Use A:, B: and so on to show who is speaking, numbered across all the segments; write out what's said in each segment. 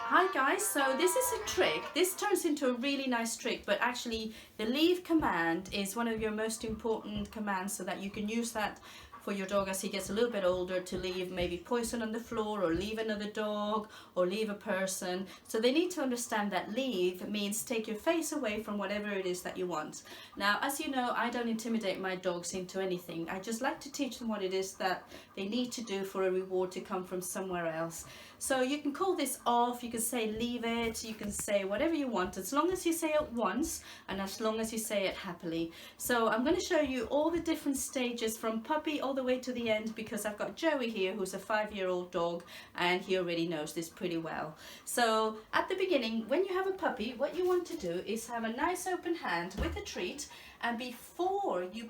A: Hi guys, so this is a trick. This turns into a really nice trick, but actually the leave command is one of your most important commands so that you can use that for your dog as he gets a little bit older to leave maybe poison on the floor or leave another dog or leave a person. So they need to understand that leave means take your face away from whatever it is that you want. Now, as you know, I don't intimidate my dogs into anything. I just like to teach them what it is that they need to do for a reward to come from somewhere else. So you can call this off, you can say leave it, you can say whatever you want, as long as you say it once and as long as you say it happily. So I'm going to show you all the different stages from puppy all the way to the end, because I've got Joey here who's a 5-year-old dog and he already knows this pretty well. So at the beginning, when you have a puppy, what you want to do is have a nice open hand with a treat, and before you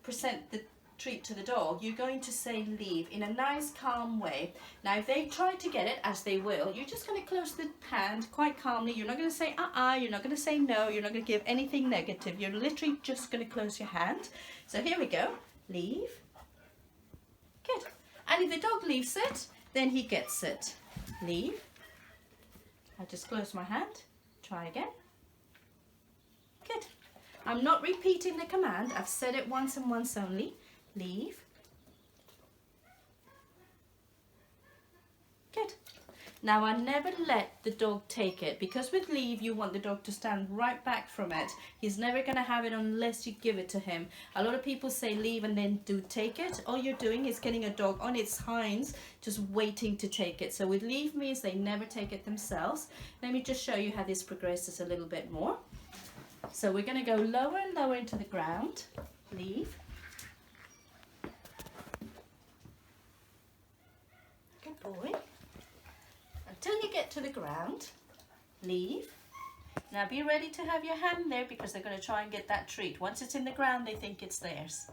A: present the treat to the dog, you're going to say leave in a nice calm way. Now if they try to get it, as they will, you're just going to close the hand quite calmly. You're not going to say you're not going to say no, you're not going to give anything negative, you're literally just going to close your hand. So here we go, leave. Good. And if the dog leaves it, then he gets it. Leave. I just close my hand. Try again. Good. I'm not repeating the command, I've said it once and once only. Leave. Good. Now I never let the dog take it, because with leave you want the dog to stand right back from it. He's never going to have it unless you give it to him. A lot of people say leave and then do take it. All you're doing is getting a dog on its hinds, just waiting to take it. So with leave means they never take it themselves. Let me just show you how this progresses a little bit more. So we're going to go lower and lower into the ground. Leave. Good boy. Until you get to the ground, leave. Now be ready to have your hand there, because they're going to try and get that treat. Once it's in the ground, they think it's theirs.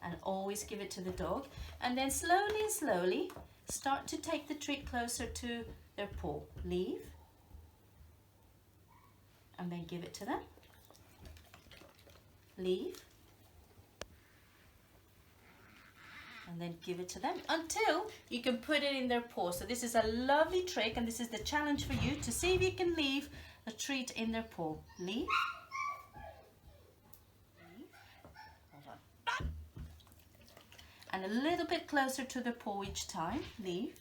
A: And always give it to the dog. And then slowly and slowly start to take the treat closer to their paw. Leave. And then give it to them. Leave. And then give it to them until you can put it in their paw. So this is a lovely trick, and this is the challenge for you to see if you can leave a treat in their paw. Leave. Leave. Hold on. And a little bit closer to the paw each time. Leave.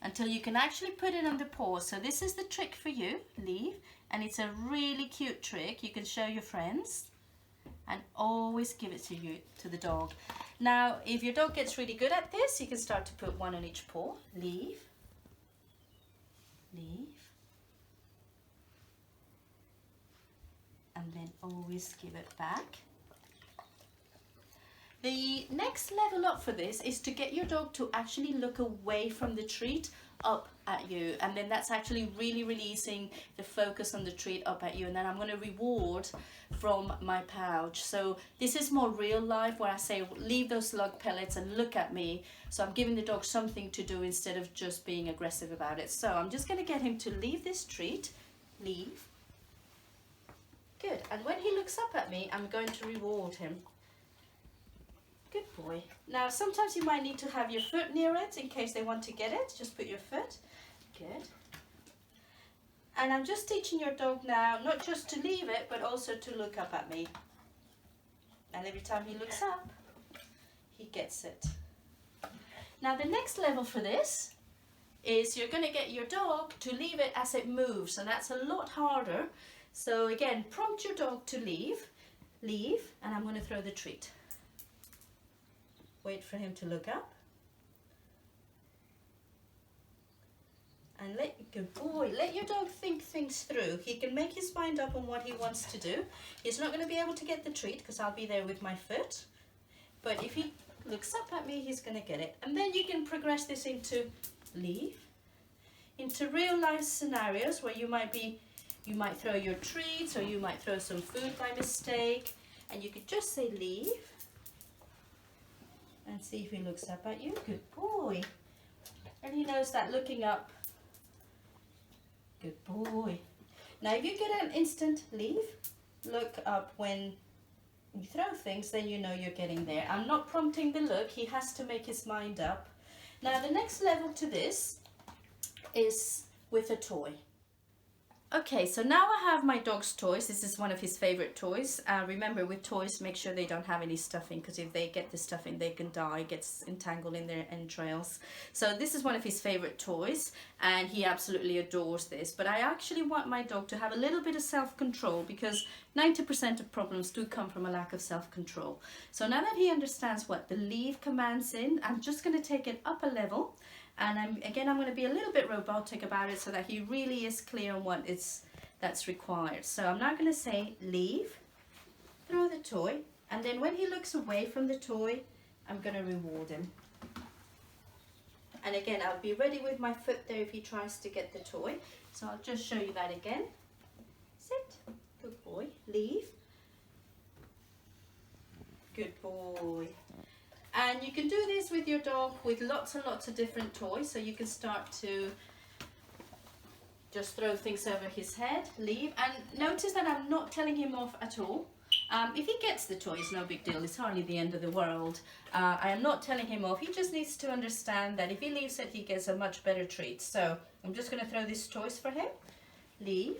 A: Until you can actually put it on the paw. So this is the trick for you. Leave. And it's a really cute trick. You can show your friends. And always give it to the dog. Now, if your dog gets really good at this, you can start to put one on each paw. Leave. Leave. And then always give it back. The next level up for this is to get your dog to actually look away from the treat up at you, and then that's actually really releasing the focus on the treat up at you, and then I'm going to reward from my pouch. So this is more real life, where I say leave those slug pellets and look at me. So I'm giving the dog something to do instead of just being aggressive about it. So I'm just going to get him to leave this treat. Leave. Good. And when he looks up at me, I'm going to reward him. Good boy. Now sometimes you might need to have your foot near it in case they want to get it. Just put your foot. Good. And I'm just teaching your dog now not just to leave it, but also to look up at me. And every time he looks up, he gets it. Now the next level for this is you're going to get your dog to leave it as it moves, and that's a lot harder. So again, prompt your dog to leave. Leave, and I'm going to throw the treat. Wait for him to look up. And good boy, let your dog think things through. He can make his mind up on what he wants to do. He's not going to be able to get the treat because I'll be there with my foot. But if he looks up at me, he's going to get it. And then you can progress this into leave. Into real life scenarios where you might throw your treats, or you might throw some food by mistake. And you could just say leave. And see if he looks up at you. Good boy. And he knows that looking up. Good boy. Now if you get an instant leave, look up when you throw things, then you know you're getting there. I'm not prompting the look. He has to make his mind up. Now the next level to this is with a toy. Okay, so now I have my dog's toys. This is one of his favorite toys. Remember, with toys, make sure they don't have any stuffing, because if they get the stuffing, they can die, gets entangled in their entrails. So this is one of his favorite toys, and he absolutely adores this. But I actually want my dog to have a little bit of self-control, because 90% of problems do come from a lack of self-control. So now that he understands what the leave command's in, I'm just going to take it up a level. And I'm going to be a little bit robotic about it so that he really is clear on what that's required. So I'm now going to say leave, throw the toy, and then when he looks away from the toy, I'm going to reward him. And again, I'll be ready with my foot there if he tries to get the toy. So I'll just show you that again. Sit, good boy, leave, good boy. And you can do this with your dog with lots and lots of different toys. So you can start to just throw things over his head, leave. And notice that I'm not telling him off at all. If he gets the toy, it's no big deal. It's hardly the end of the world. I am not telling him off. He just needs to understand that if he leaves it, he gets a much better treat. So I'm just going to throw these toys for him. Leave.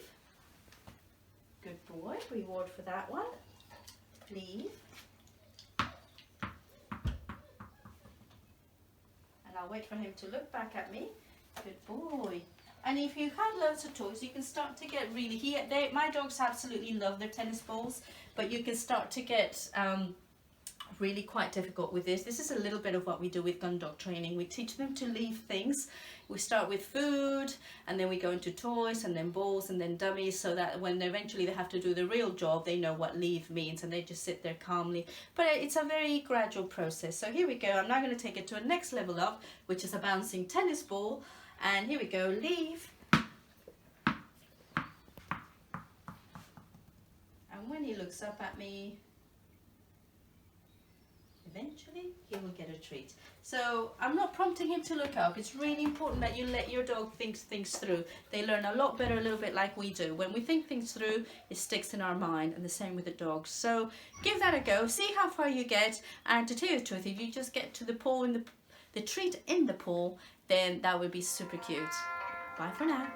A: Good boy. Reward for that one. Leave. I'll wait for him to look back at me. Good boy. And if you have loads of toys, you can start to get really, my dogs absolutely love their tennis balls, but you can start to get really quite difficult with this. This is a little bit of what we do with gun dog training. We teach them to leave things. We start with food, and then we go into toys, and then balls, and then dummies, so that when eventually they have to do the real job, they know what leave means, and they just sit there calmly. But it's a very gradual process. So here we go. I'm now going to take it to a next level up, which is a bouncing tennis ball. And here we go. Leave. And when he looks up at me, eventually he will get a treat. So I'm not prompting him to look up. It's really important that you let your dog think things through. They learn a lot better a little bit like we do. When we think things through, it sticks in our mind, and the same with the dogs. So give that a go, see how far you get, and to tell you the truth, if you just get to the paw in the treat in the paw, then that would be super cute. Bye for now.